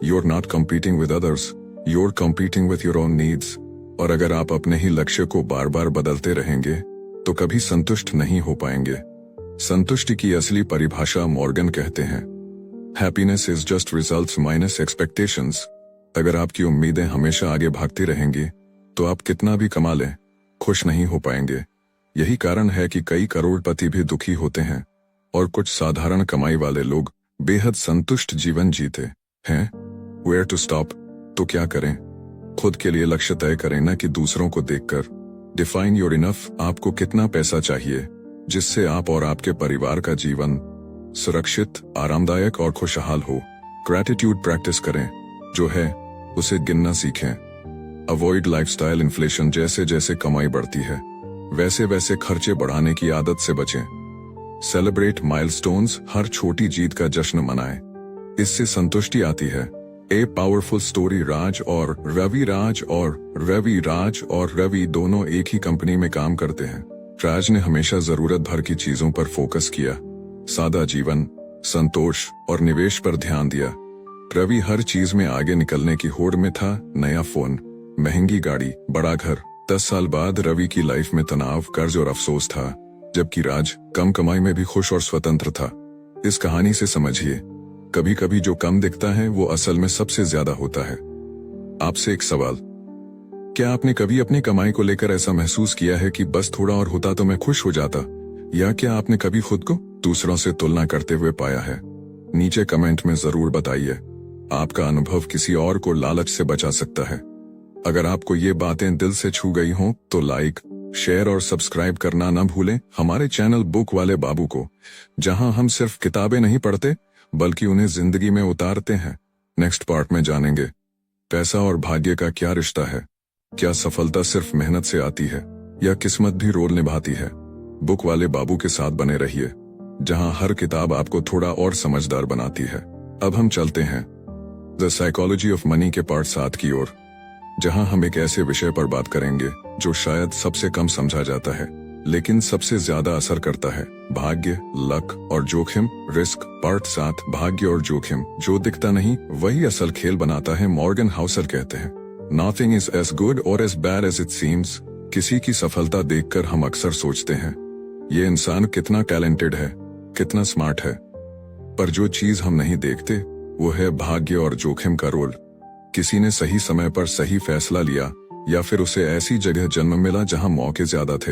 you're not competing with others, you're competing with your own needs। और अगर आप अपने ही लक्ष्य को बार बार बदलते रहेंगे तो कभी संतुष्ट नहीं हो पाएंगे। संतुष्टि की असली परिभाषा मॉर्गन कहते हैं, happiness is just results minus expectations. अगर आपकी उम्मीदें हमेशा आगे भागती रहेंगी तो आप कितना भी कमा लें, खुश नहीं हो पाएंगे। यही कारण है कि कई करोड़पति भी दुखी होते हैं और कुछ साधारण कमाई वाले लोग बेहद संतुष्ट जीवन जीते हैं। वेयर टू स्टॉप, तो क्या करें? खुद के लिए लक्ष्य तय करें, न कि दूसरों को देखकर। डिफाइन योर इनफ, आपको कितना पैसा चाहिए जिससे आप और आपके परिवार का जीवन सुरक्षित, आरामदायक और खुशहाल हो। ग्रैटिट्यूड प्रैक्टिस करें, जो है उसे गिनना सीखें। अवॉइड लाइफस्टाइल इन्फ्लेशन, जैसे जैसे कमाई बढ़ती है वैसे वैसे खर्चे बढ़ाने की आदत से बचें। सेलिब्रेट माइलस्टोन्स, हर छोटी जीत का जश्न मनाएं, इससे संतुष्टि आती है। ए पावरफुल स्टोरी, राज और रवि दोनों एक ही कंपनी में काम करते हैं। राज ने हमेशा जरूरत भर की चीजों पर फोकस किया, सादा जीवन, संतोष और निवेश पर ध्यान दिया। रवि हर चीज में आगे निकलने की होड़ में था, नया फोन, महंगी गाड़ी, बड़ा घर। 10 साल बाद रवि की लाइफ में तनाव, कर्ज और अफसोस था, जबकि राज कम कमाई में भी खुश और स्वतंत्र था। इस कहानी से समझिए, कभी कभी जो कम दिखता है वो असल में सबसे ज्यादा होता है। आपसे एक सवाल, क्या आपने कभी अपनी कमाई को लेकर ऐसा महसूस किया है कि बस थोड़ा और होता तो मैं खुश हो जाता? या क्या आपने कभी खुद को दूसरों से तुलना करते हुए पाया है? नीचे कमेंट में जरूर बताइए। आपका अनुभव किसी और को लालच से बचा सकता है। अगर आपको ये बातें दिल से छू गई हों तो लाइक, शेयर और सब्सक्राइब करना न भूलें हमारे चैनल बुक वाले बाबू को, जहां हम सिर्फ किताबें नहीं पढ़ते बल्कि उन्हें जिंदगी में उतारते हैं। नेक्स्ट पार्ट में जानेंगे पैसा और भाग्य का क्या रिश्ता है, क्या सफलता सिर्फ मेहनत से आती है या किस्मत भी रोल निभाती है। बुक वाले बाबू के साथ बने रहिए, जहां हर किताब आपको थोड़ा और समझदार बनाती है। अब हम चलते हैं द साइकोलॉजी ऑफ मनी के पार्ट 7 की ओर, जहां हम एक ऐसे विषय पर बात करेंगे जो शायद सबसे कम समझा जाता है लेकिन सबसे ज्यादा असर करता है, भाग्य, लक और जोखिम। रिस्क पार्ट 7, भाग्य और जोखिम। जो दिखता नहीं वही असल खेल बनाता है, मॉर्गन हाउसल कहते हैं। Nothing is as good or as bad as it seems। किसी की सफलता देखकर हम अक्सर सोचते हैं ये इंसान कितना टैलेंटेड है, कितना स्मार्ट है, पर जो चीज हम नहीं देखते वो है भाग्य और जोखिम का रोल। किसी ने सही समय पर सही फैसला लिया या फिर उसे ऐसी जगह जन्म मिला जहां मौके ज्यादा थे,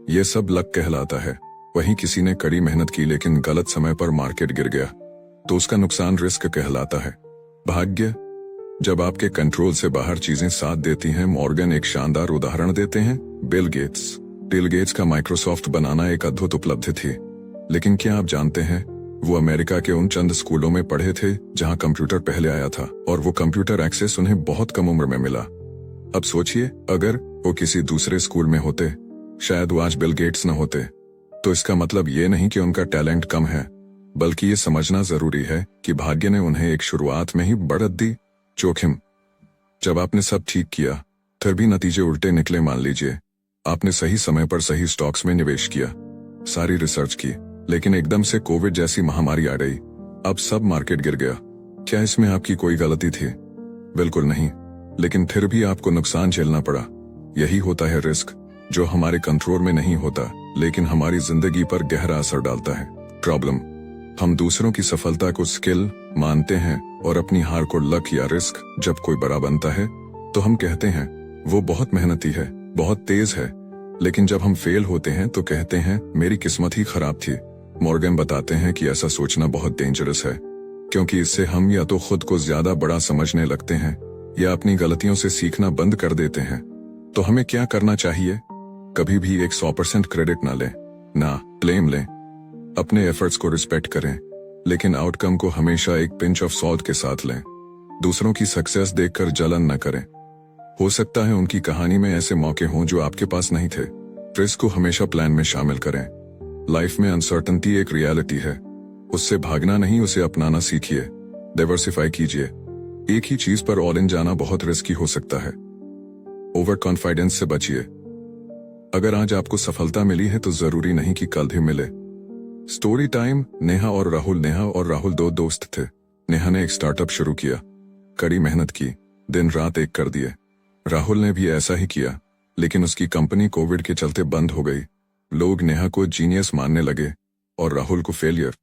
ये सब लक कहलाता है। वहीं किसी ने कड़ी मेहनत की लेकिन गलत समय पर मार्केट गिर गया तो उसका नुकसान रिस्क कहलाता है। भाग्य जब आपके कंट्रोल से बाहर चीजें साथ देती हैं। मॉर्गन एक शानदार उदाहरण देते हैं, बिल गेट्स का माइक्रोसॉफ्ट बनाना एक अद्भुत उपलब्धि थी, लेकिन क्या आप जानते हैं वो अमेरिका के उन चंद स्कूलों में पढ़े थे जहां कंप्यूटर पहले आया था, और वो कंप्यूटर एक्सेस उन्हें बहुत कम उम्र में मिला। अब सोचिए अगर वो किसी दूसरे स्कूल में होते, शायद वो आज बिल गेट्स न होते। तो इसका मतलब ये नहीं कि उनका टैलेंट कम है, बल्कि ये समझना जरूरी है कि भाग्य ने उन्हें एक शुरुआत में ही बढ़त दी। जोखिम जब आपने सब ठीक किया फिर भी नतीजे उल्टे निकले। मान लीजिए आपने सही समय पर सही स्टॉक्स में निवेश किया, सारी रिसर्च की, लेकिन एकदम से कोविड जैसी महामारी आ गई, अब सब मार्केट गिर गया। क्या इसमें आपकी कोई गलती थी? बिल्कुल नहीं, लेकिन फिर भी आपको नुकसान झेलना पड़ा। यही होता है रिस्क, जो हमारे कंट्रोल में नहीं होता लेकिन हमारी जिंदगी पर गहरा असर डालता है। प्रॉब्लम हम दूसरों की सफलता को स्किल मानते हैं और अपनी हार को लक या रिस्क। जब कोई बड़ा बनता है तो हम कहते हैं वो बहुत मेहनती है, बहुत तेज है, लेकिन जब हम फेल होते हैं तो कहते हैं मेरी किस्मत ही खराब थी। मॉर्गन बताते हैं कि ऐसा सोचना बहुत डेंजरस है, क्योंकि इससे हम या तो खुद को ज्यादा बड़ा समझने लगते हैं या अपनी गलतियों से सीखना बंद कर देते हैं। तो हमें क्या करना चाहिए? कभी भी एक 100% क्रेडिट ना लें, ना ब्लेम लें। अपने एफर्ट्स को रिस्पेक्ट करें, लेकिन आउटकम को हमेशा एक पिंच ऑफ सॉल्ट के साथ लें। दूसरों की सक्सेस देखकर जलन न करें, हो सकता है उनकी कहानी में ऐसे मौके हों जो आपके पास नहीं थे। रिस्क को हमेशा प्लान में शामिल करें। लाइफ में अनसर्टेनिटी एक रियलिटी है, उससे भागना नहीं, उसे अपनाना सीखिए। डाइवर्सिफाई कीजिए, एक ही चीज पर ऑल इन जाना बहुत रिस्की हो सकता है। ओवर कॉन्फिडेंस से बचिए। अगर आज आपको सफलता मिली है तो जरूरी नहीं कि कल भी मिले। Story time. नेहा और राहुल दो दोस्त थे। नेहा ने एक स्टार्टअप शुरू किया, कड़ी मेहनत की, दिन रात एक कर दिए। राहुल ने भी ऐसा ही किया, लेकिन उसकी कंपनी कोविड के चलते बंद हो गई। लोग नेहा को जीनियस मानने लगे और राहुल को फेलियर।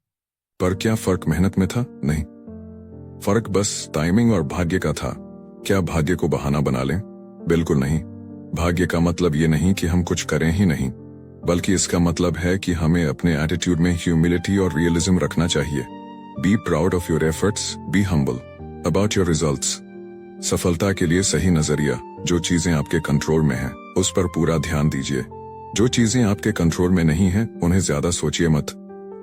पर क्या फर्क मेहनत में था? नहीं, फर्क बस टाइमिंग और भाग्य का था। क्या भाग्य को बहाना बना लें? बिल्कुल नहीं। भाग्य का मतलब ये नहीं कि हम कुछ करें ही नहीं, बल्कि इसका मतलब है कि हमें अपने एटीट्यूड में ह्यूमिलिटी और रियलिज्म रखना चाहिए। Be proud of your efforts, be humble about your results. सफलता के लिए सही नजरिया। जो चीजें आपके कंट्रोल में हैं, उस पर पूरा ध्यान दीजिए। जो चीजें आपके कंट्रोल में नहीं हैं, उन्हें ज्यादा सोचिए मत।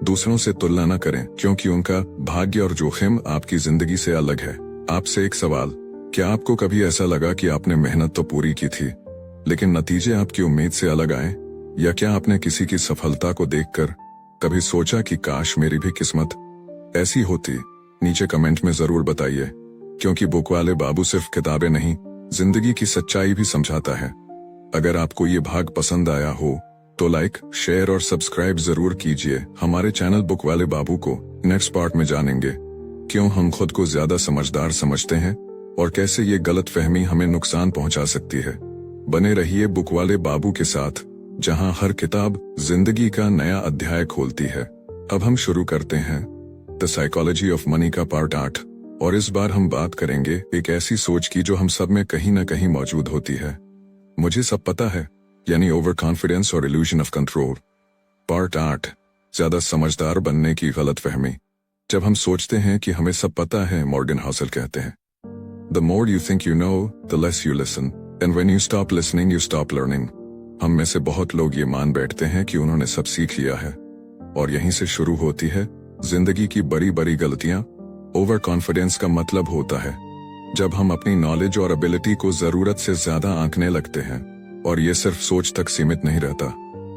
दूसरों से तुलना न करें, क्योंकि उनका भाग्य और जोखिम आपकी जिंदगी से अलग है। आपसे एक सवाल, क्या आपको कभी ऐसा लगा कि आपने मेहनत तो पूरी की थी, लेकिन नतीजे आपकी उम्मीद से अलग आए? या क्या आपने किसी की सफलता को देखकर कभी सोचा कि काश मेरी भी किस्मत ऐसी होती? नीचे कमेंट में जरूर बताइए, क्योंकि बुक वाले बाबू सिर्फ किताबें नहीं, जिंदगी की सच्चाई भी समझाता है। अगर आपको ये भाग पसंद आया हो तो लाइक, शेयर और सब्सक्राइब जरूर कीजिए हमारे चैनल बुक वाले बाबू को। नेक्स्ट पार्ट में जानेंगे क्यों हम खुद को ज्यादा समझदार समझते हैं और कैसे ये गलत फहमी हमें नुकसान पहुंचा सकती है। बने रहिए बुक वाले बाबू के साथ, जहां हर किताब जिंदगी का नया अध्याय खोलती है। अब हम शुरू करते हैं द साइकोलॉजी ऑफ मनी का पार्ट 8, और इस बार हम बात करेंगे एक ऐसी सोच की जो हम सब में कहीं न कहीं मौजूद होती है। मुझे सब पता है, यानी ओवर कॉन्फिडेंस और इल्यूजन ऑफ कंट्रोल। पार्ट 8, ज्यादा समझदार बनने की गलत फहमी। जब हम सोचते हैं कि हमें सब पता है, मॉर्गन हाउसल कहते हैं, the more you think you know, the less you listen, and when you stop listening, you stop learning. हम में से बहुत लोग ये मान बैठते हैं कि उन्होंने सब सीख लिया है, और यहीं से शुरू होती है जिंदगी की बड़ी बड़ी गलतियां। ओवर कॉन्फिडेंस का मतलब होता है जब हम अपनी नॉलेज और एबिलिटी को जरूरत से ज्यादा आंकने लगते हैं, और ये सिर्फ सोच तक सीमित नहीं रहता,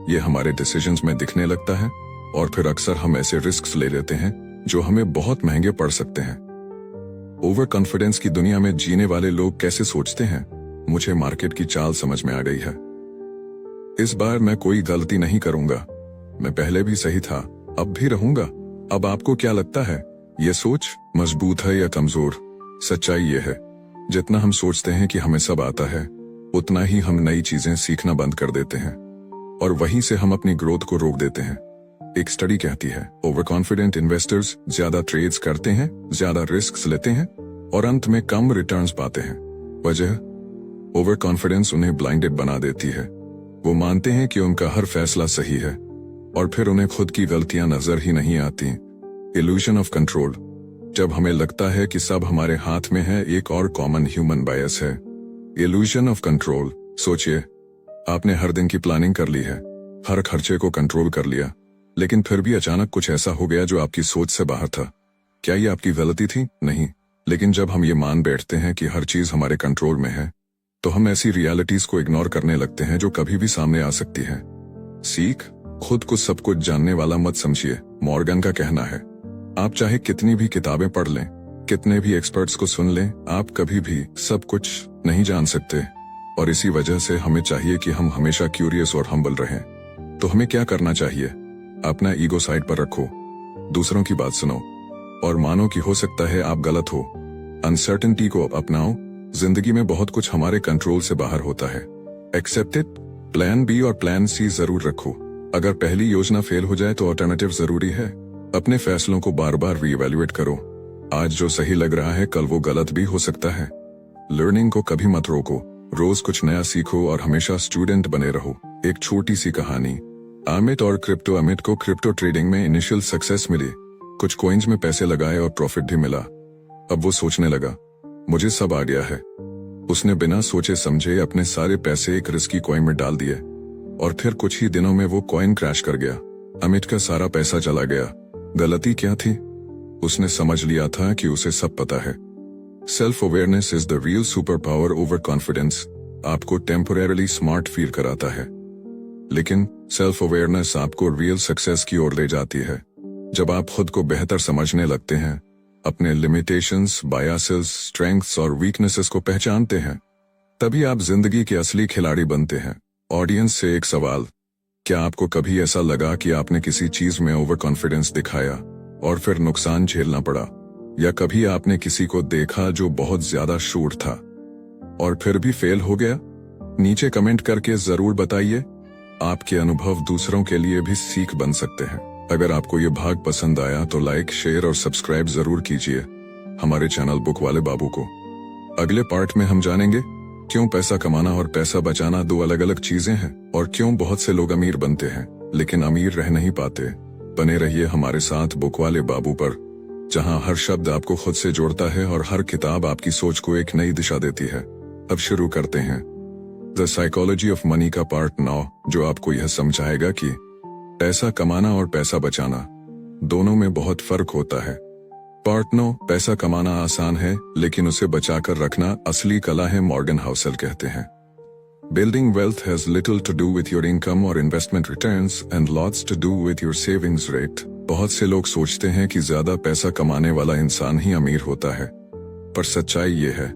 ये हमारे डिसीजंस में दिखने लगता है, और फिर अक्सर हम ऐसे रिस्क्स ले लेते हैं जो हमें बहुत महंगे पड़ सकते हैं। ओवर कॉन्फिडेंस की दुनिया में जीने वाले लोग कैसे सोचते हैं, मुझे मार्केट की चाल समझ में आ गई है। इस बार मैं कोई गलती नहीं करूंगा, मैं पहले भी सही था, अब भी रहूंगा। अब आपको क्या लगता है, ये सोच मजबूत है या कमजोर? सच्चाई ये है, जितना हम सोचते हैं कि हमें सब आता है, उतना ही हम नई चीजें सीखना बंद कर देते हैं, और वहीं से हम अपनी ग्रोथ को रोक देते हैं। एक स्टडी कहती है ओवर कॉन्फिडेंट इन्वेस्टर्स ज्यादा ट्रेड्स करते हैं, ज्यादा रिस्क लेते हैं, और अंत में कम रिटर्न्स पाते हैं। वजह, ओवर कॉन्फिडेंस उन्हें ब्लाइंडेड बना देती है। वो मानते हैं कि उनका हर फैसला सही है, और फिर उन्हें खुद की गलतियां नजर ही नहीं आती। इल्यूजन ऑफ कंट्रोल, जब हमें लगता है कि सब हमारे हाथ में है, एक और कॉमन ह्यूमन बायस है, इल्यूजन ऑफ कंट्रोल। सोचिए, आपने हर दिन की प्लानिंग कर ली है, हर खर्चे को कंट्रोल कर लिया, लेकिन फिर भी अचानक कुछ ऐसा हो गया जो आपकी सोच से बाहर था। क्या ये आपकी गलती थी? नहीं। लेकिन जब हम ये मान बैठते हैं कि हर चीज हमारे कंट्रोल में है, तो हम ऐसी रियलिटीज को इग्नोर करने लगते हैं जो कभी भी सामने आ सकती है। सीख, खुद को सब कुछ जानने वाला मत समझिए। मॉर्गन का कहना है, आप चाहे कितनी भी किताबें पढ़ लें, कितने भी एक्सपर्ट्स को सुन लें, आप कभी भी सब कुछ नहीं जान सकते। और इसी वजह से हमें चाहिए कि हम हमेशा क्यूरियस और हम्बल रहें। तो हमें क्या करना चाहिए? अपना ईगो साइड पर रखो, दूसरों की बात सुनो, और मानो कि हो सकता है आप गलत हो। अनसर्टेनिटी को अपनाओ। जिंदगी में बहुत कुछ हमारे कंट्रोल से बाहर होता है। Accept it. प्लान बी और प्लान सी जरूर रखो। अगर पहली योजना फेल हो जाए तो ऑल्टरनेटिव जरूरी है। अपने फैसलों को बार बार रीइवैल्यूएट करो। आज जो सही लग रहा है कल वो गलत भी हो सकता है। लर्निंग को कभी मत रोको, रोज कुछ नया सीखो और हमेशा स्टूडेंट बने रहो। एक छोटी सी कहानी। अमित और क्रिप्टो अमित को क्रिप्टो ट्रेडिंग में इनिशियल सक्सेस मिली। कुछ कॉइन्स में पैसे लगाए और प्रॉफिट भी मिला। अब वो सोचने लगा, मुझे सब आ गया है। उसने बिना सोचे समझे अपने सारे पैसे एक रिस्की कॉइन में डाल दिए, और फिर कुछ ही दिनों में वो कॉइन क्रैश कर गया। अमित का सारा पैसा चला गया। गलती क्या थी? उसने समझ लिया था कि उसे सब पता है। Self awareness is the real super power over confidence. आपको टेम्पोरेरली स्मार्ट फील कराता है, लेकिन सेल्फ अवेयरनेस आपको रियल सक्सेस की ओर ले जाती है। जब आप खुद को बेहतर समझने लगते हैं, अपने लिमिटेशंस, बायसेस, स्ट्रेंथ्स और वीकनेसेस को पहचानते हैं, तभी आप जिंदगी के असली खिलाड़ी बनते हैं। ऑडियंस से एक सवाल, क्या आपको कभी ऐसा लगा कि आपने किसी चीज में ओवर कॉन्फिडेंस दिखाया और फिर नुकसान झेलना पड़ा? या कभी आपने किसी को देखा जो बहुत ज्यादा शूर था और फिर भी फेल हो गया? नीचे कमेंट करके जरूर बताइए। आपके अनुभव दूसरों के लिए भी सीख बन सकते हैं। अगर आपको ये भाग पसंद आया तो लाइक, शेयर और सब्सक्राइब जरूर कीजिए हमारे चैनल बुक वाले बाबू को। अगले पार्ट में हम जानेंगे क्यों पैसा कमाना और पैसा बचाना दो अलग अलग चीजें हैं, और क्यों बहुत से लोग अमीर बनते हैं लेकिन अमीर रह नहीं पाते। बने रहिए हमारे साथ बुक वाले बाबू पर, जहां हर शब्द आपको खुद से जोड़ता है और हर किताब आपकी सोच को एक नई दिशा देती है। अब शुरू करते हैं द साइकोलॉजी ऑफ मनी का पार्ट 9, जो आपको यह समझाएगा कि पैसा कमाना और पैसा बचाना दोनों में बहुत फर्क होता है। पार्ट 9, पैसा कमाना आसान है लेकिन उसे बचाकर रखना असली कला है, मॉर्गन हाउसल कहते हैं। Building wealth has little to do with your income और investment returns and lots to do with your savings rate. बहुत से लोग सोचते हैं कि ज्यादा पैसा कमाने वाला इंसान ही अमीर होता है, पर सच्चाई ये है,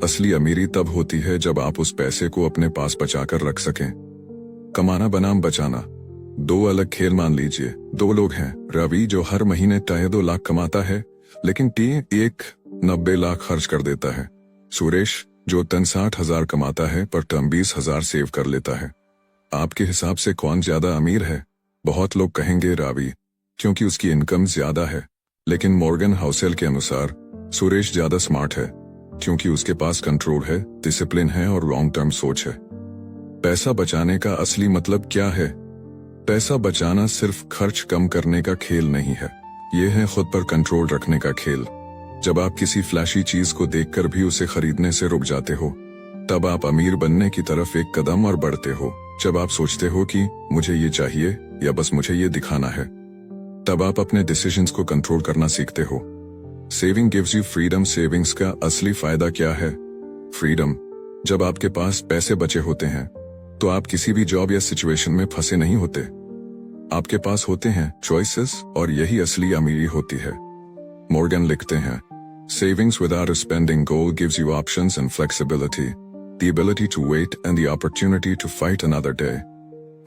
असली अमीरी तब होती है जब आप उस पैसे को अपने पास बचाकर रख सकें। कमाना बनाम बचाना दो अलग खेल। मान लीजिए 2 लोग हैं, रवि जो हर महीने 2.5 लाख कमाता है लेकिन एक 90 लाख खर्च कर देता है। सुरेश जो 60,000 कमाता है पर टर्म 20,000 सेव कर लेता है। आपके हिसाब से कौन ज्यादा अमीर है? बहुत लोग कहेंगे रवि, क्योंकि उसकी इनकम ज्यादा है, लेकिन मॉर्गन हाउसल के अनुसार सुरेश ज्यादा स्मार्ट है, क्योंकि उसके पास कंट्रोल है, डिसिप्लिन है और लॉन्ग टर्म सोच है। पैसा बचाने का असली मतलब क्या है? पैसा बचाना सिर्फ खर्च कम करने का खेल नहीं है, ये है खुद पर कंट्रोल रखने का खेल। जब आप किसी फ्लैशी चीज को देखकर भी उसे खरीदने से रुक जाते हो, तब आप अमीर बनने की तरफ एक कदम और बढ़ते हो। जब आप सोचते हो कि मुझे ये चाहिए या बस मुझे ये दिखाना है, तब आप अपने डिसीजंस को कंट्रोल करना सीखते हो। Saving gives you freedom. Savings का असली फायदा क्या है? फ्रीडम। जब आपके पास पैसे बचे होते हैं तो आप किसी भी जॉब या सिचुएशन में फंसे नहीं होते। आपके पास होते हैं चॉइसेस, और यही असली अमीरी होती है। मॉर्गन लिखते हैं, savings without a spending goal gives you options and flexibility, the ability to wait and the opportunity to fight another day.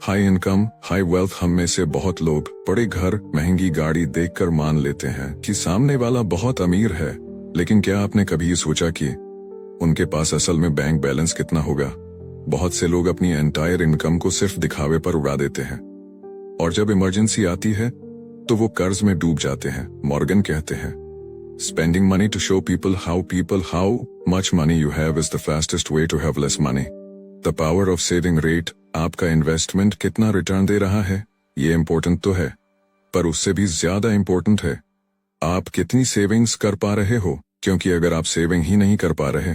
High income, high wealth हम में से बहुत लोग बड़े घर, महंगी गाड़ी देखकर मान लेते हैं कि सामने वाला बहुत अमीर है, लेकिन क्या आपने कभी सोचा कि उनके पास असल में बैंक बैलेंस कितना होगा? बहुत से लोग अपनी एंटायर इनकम को सिर्फ दिखावे पर उड़ा देते हैं, और जब इमरजेंसी आती है तो वो कर्ज में डूब जाते हैं। मॉर्गन कहते हैं, spending money to show people how much money you have is the fastest way to have less money. The power of saving rate, आपका इन्वेस्टमेंट कितना रिटर्न दे रहा है, ये इम्पोर्टेंट तो है, पर उससे भी ज्यादा इम्पोर्टेंट है आप कितनी सेविंग्स कर पा रहे हो, क्योंकि अगर आप सेविंग ही नहीं कर पा रहे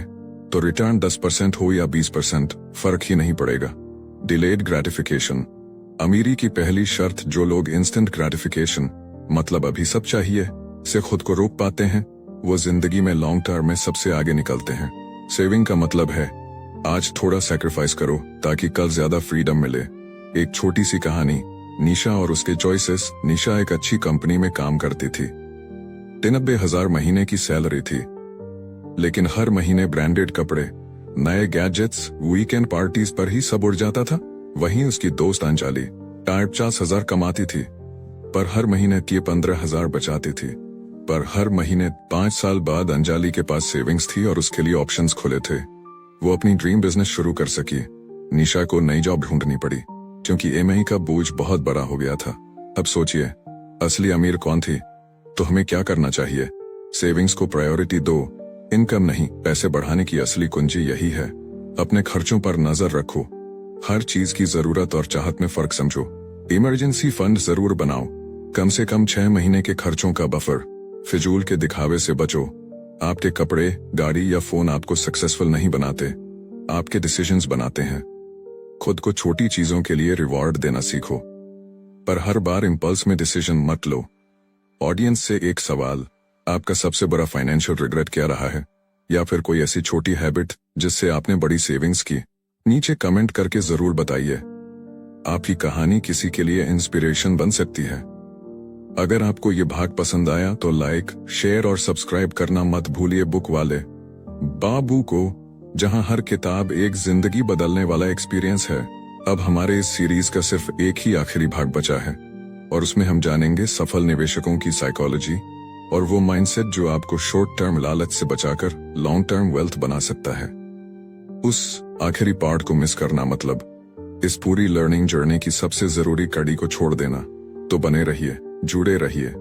तो रिटर्न 10% हो या 20% फर्क ही नहीं पड़ेगा। डिलेड ग्रेटिफिकेशन, अमीरी की पहली शर्त। जो लोग इंस्टेंट ग्रेटिफिकेशन, मतलब अभी सब चाहिए, से खुद को रोक पाते हैं, वो जिंदगी में लॉन्ग टर्म में सबसे आगे निकलते हैं। सेविंग का मतलब है आज थोड़ा सैक्रिफाइस करो ताकि कल ज्यादा फ्रीडम मिले। एक छोटी सी कहानी, निशा और उसके चॉइसेस। निशा एक अच्छी कंपनी में काम करती थी, 93,000 महीने की सैलरी थी, लेकिन हर महीने ब्रांडेड कपड़े, नए गैजेट्स, वीकेंड पार्टीज पर ही सब उड़ जाता था। वहीं उसकी दोस्त अंजलि 50,000 कमाती थी, पर हर महीने की 15,000 बचाती थी। पर हर महीने 5 साल बाद अंजलि के पास सेविंग्स थी और उसके लिए ऑप्शंस खुले थे। वो अपनी ड्रीम बिजनेस शुरू कर सकी। निशा को नई जॉब ढूंढनी पड़ी क्योंकि ईएमआई का बोझ बहुत बड़ा हो गया था। अब सोचिए, असली अमीर कौन थी? तो हमें क्या करना चाहिए? सेविंग्स को प्रायोरिटी दो, इनकम नहीं। पैसे बढ़ाने की असली कुंजी यही है। अपने खर्चों पर नजर रखो, हर चीज की जरूरत और चाहत में फर्क समझो। इमरजेंसी फंड जरूर बनाओ, कम से कम 6 महीने के खर्चों का बफर। फिजूल के दिखावे से बचो। आपके कपड़े, गाड़ी या फोन आपको सक्सेसफुल नहीं बनाते, आपके डिसीजंस बनाते हैं। खुद को छोटी चीजों के लिए रिवॉर्ड देना सीखो, पर हर बार इंपल्स में डिसीजन मत लो। ऑडियंस से एक सवाल, आपका सबसे बड़ा फाइनेंशियल रिग्रेट क्या रहा है? या फिर कोई ऐसी छोटी हैबिट जिससे आपने बड़ी सेविंग्स की? नीचे कमेंट करके जरूर बताइए। आपकी कहानी किसी के लिए इंस्पिरेशन बन सकती है। अगर आपको ये भाग पसंद आया तो लाइक, शेयर और सब्सक्राइब करना मत भूलिए। बुक वाले बाबू को, जहां हर किताब एक जिंदगी बदलने वाला एक्सपीरियंस है। अब हमारे इस सीरीज का सिर्फ एक ही आखिरी भाग बचा है, और उसमें हम जानेंगे सफल निवेशकों की साइकोलॉजी और वो माइंडसेट जो आपको शॉर्ट टर्म लालच से बचाकर लॉन्ग टर्म वेल्थ बना सकता है। उस आखिरी पार्ट को मिस करना मतलब इस पूरी लर्निंग जर्नी की सबसे जरूरी कड़ी को छोड़ देना। तो बने रहिए, जुड़े रहिए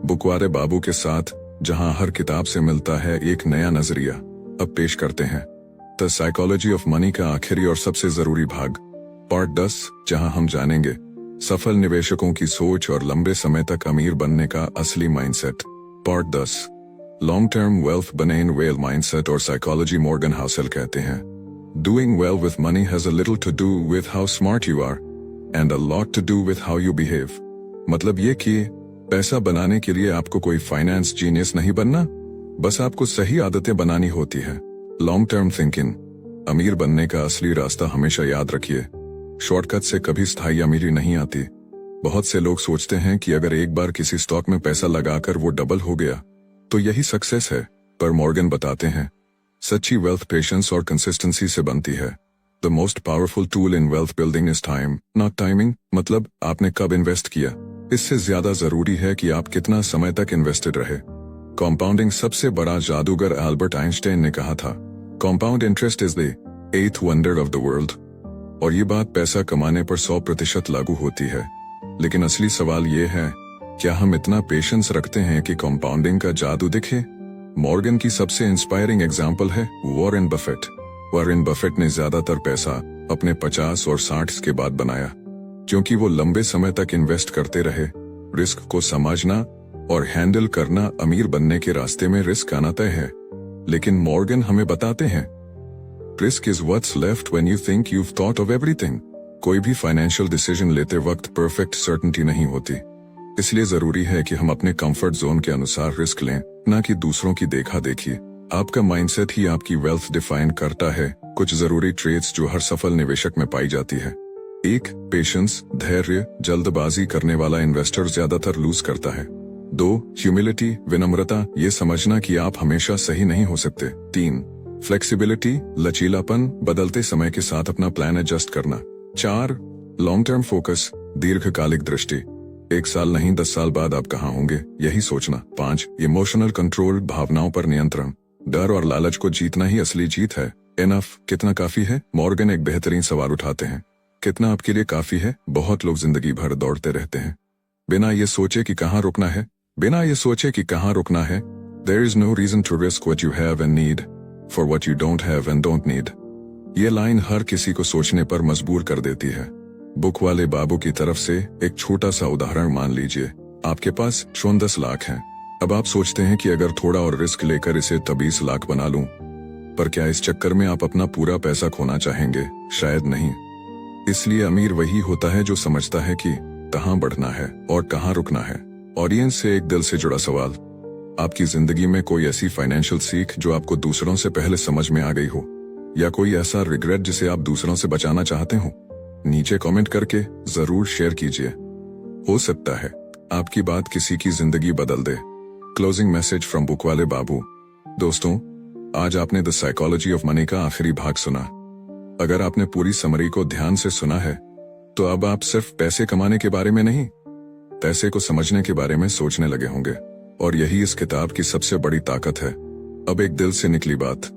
बुकवारे बाबू के साथ, जहां हर किताब से मिलता है एक नया नजरिया। अब पेश करते हैं द साइकोलॉजी ऑफ मनी का आखिरी और सबसे जरूरी भाग, पार्ट 10, जहां हम जानेंगे सफल निवेशकों की सोच और लंबे समय तक अमीर बनने का असली mindset. Part 10, long term wealth बनेन वेल माइंडसेट और साइकोलॉजी। मॉर्गन हाउसेल कहते हैं, doing well with money has a little to do with how smart you are and a lot to do with how you behave. मतलब ये कि पैसा बनाने के लिए आपको कोई फाइनेंस जीनियस नहीं बनना, बस आपको सही आदतें बनानी होती है। लॉन्ग टर्म थिंकिंग, अमीर बनने का असली रास्ता हमेशा याद रखिए, शॉर्टकट से कभी स्थायी अमीरी नहीं आती। बहुत से लोग सोचते हैं कि अगर एक बार किसी स्टॉक में पैसा लगाकर वो डबल हो गया तो यही सक्सेस है, पर मॉर्गन बताते हैं सच्ची वेल्थ पेशेंस और कंसिस्टेंसी से बनती है। The most powerful tool in wealth building is time, not timing. मतलब आपने कब इन्वेस्ट किया, इससे ज्यादा जरूरी है कि आप कितना समय तक इन्वेस्टेड रहे। कंपाउंडिंग सबसे बड़ा जादूगर अल्बर्ट आइंस्टाइन ने कहा था, compound interest is the 8th wonder of the world. और ये बात पैसा कमाने पर 100% लागू होती है। लेकिन असली सवाल ये है, क्या हम इतना पेशेंस रखते हैं कि कंपाउंडिंग का जादू दिखे? मॉर्गन की सबसे इंस्पायरिंग एग्जाम्पल है वॉरेन बफेट। वॉरेन बफेट ने ज्यादातर पैसा अपने 50 और 60 के बाद बनाया, क्योंकि वो लंबे समय तक इन्वेस्ट करते रहे। रिस्क को समझना और हैंडल करना अमीर बनने के रास्ते में रिस्क आना तय है। लेकिन मॉर्गन हमें बताते हैं, risk is what's left when you think you've thought of everything। कोई भी फाइनेंशियल डिसीजन लेते वक्त परफेक्ट सर्टेनिटी नहीं होती, इसलिए जरूरी है कि हम अपने कंफर्ट जोन के अनुसार रिस्क लें, न कि दूसरों की देखा देखी। आपका माइंडसेट ही आपकी वेल्थ डिफाइन करता है। कुछ जरूरी ट्रेट्स जो हर सफल निवेशक में पाई जाती है। 1. पेशेंस, धैर्य। जल्दबाजी करने वाला इन्वेस्टर ज्यादातर लूज करता है। 2. ह्यूमिलिटी, विनम्रता, ये समझना कि आप हमेशा सही नहीं हो सकते। 3. फ्लेक्सिबिलिटी, लचीलापन, बदलते समय के साथ अपना प्लान एडजस्ट करना। 4. लॉन्ग टर्म फोकस, दीर्घकालिक दृष्टि, 1 साल नहीं 10 साल बाद आप कहाँ होंगे यही सोचना। 5. इमोशनल कंट्रोल, भावनाओं पर नियंत्रण, डर और लालच को जीतना ही असली जीत है। इनफ, कितना काफी है? मॉर्गन एक बेहतरीन सवाल उठाते हैं, कितना आपके लिए काफी है? बहुत लोग जिंदगी भर दौड़ते रहते हैं बिना ये सोचे कि कहाँ रुकना है। There is no reason to risk what you have and need for what you don't have and don't need। ये लाइन हर किसी को सोचने पर मजबूर कर देती है। बुक वाले बाबू की तरफ से एक छोटा सा उदाहरण मान लीजिए। आपके पास 10 लाख हैं। अब आप सोचते हैं कि अगर थोड़ा और रिस्क लेकर इसे 20 लाख बना लूं, पर क्या इस चक्कर में आप अपना पूरा पैसा खोना चाहेंगे? शायद नहीं। इसलिए अमीर वही होता है जो समझता है कि कहाँ बढ़ना है और कहाँ रुकना है। ऑडियंस से एक दिल से जुड़ा सवाल, आपकी जिंदगी में कोई ऐसी फाइनेंशियल सीख जो आपको दूसरों से पहले समझ में आ गई हो, या कोई ऐसा रिग्रेट जिसे आप दूसरों से बचाना चाहते हो? नीचे कमेंट करके जरूर शेयर कीजिए। हो सकता है आपकी बात किसी की जिंदगी बदल दे। क्लोजिंग मैसेज फ्रॉम बुक वाले बाबू। दोस्तों, आज आपने द साइकोलॉजी ऑफ मनी का आखिरी भाग सुना। अगर आपने पूरी समरी को ध्यान से सुना है, तो अब आप सिर्फ पैसे कमाने के बारे में नहीं, पैसे को समझने के बारे में सोचने लगे होंगे। और यही इस किताब की सबसे बड़ी ताकत है। अब एक दिल से निकली बात,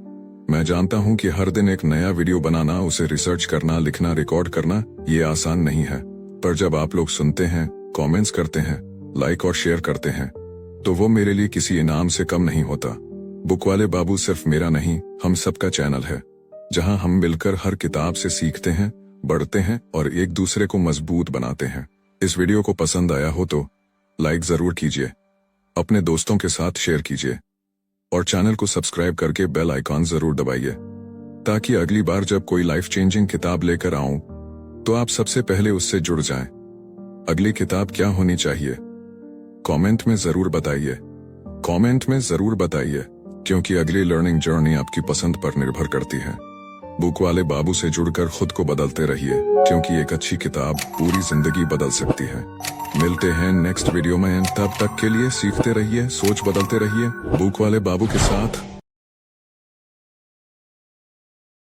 मैं जानता हूं कि हर दिन एक नया वीडियो बनाना, उसे रिसर्च करना, लिखना, रिकॉर्ड करना, ये आसान नहीं है। पर जब आप लोग सुनते हैं, कमेंट्स करते हैं, लाइक और शेयर करते हैं, तो वो मेरे लिए किसी इनाम से कम नहीं होता। बुक वाले बाबू सिर्फ मेरा नहीं, हम सबका चैनल है, जहां हम मिलकर हर किताब से सीखते हैं, बढ़ते हैं और एक दूसरे को मजबूत बनाते हैं। इस वीडियो को पसंद आया हो तो लाइक जरूर कीजिए, अपने दोस्तों के साथ शेयर कीजिए और चैनल को सब्सक्राइब करके बेल आइकॉन जरूर दबाइए, ताकि अगली बार जब कोई लाइफ चेंजिंग किताब लेकर आऊं तो आप सबसे पहले उससे जुड़ जाएं। अगली किताब क्या होनी चाहिए? कमेंट में जरूर बताइए, क्योंकि अगली लर्निंग जर्नी आपकी पसंद पर निर्भर करती है। बुक वाले बाबू से जुड़कर खुद को बदलते रहिए, क्योंकि एक अच्छी किताब पूरी जिंदगी बदल सकती है। मिलते हैं नेक्स्ट वीडियो में, तब तक के लिए सीखते रहिए, सोच बदलते रहिए बुक वाले बाबू के साथ।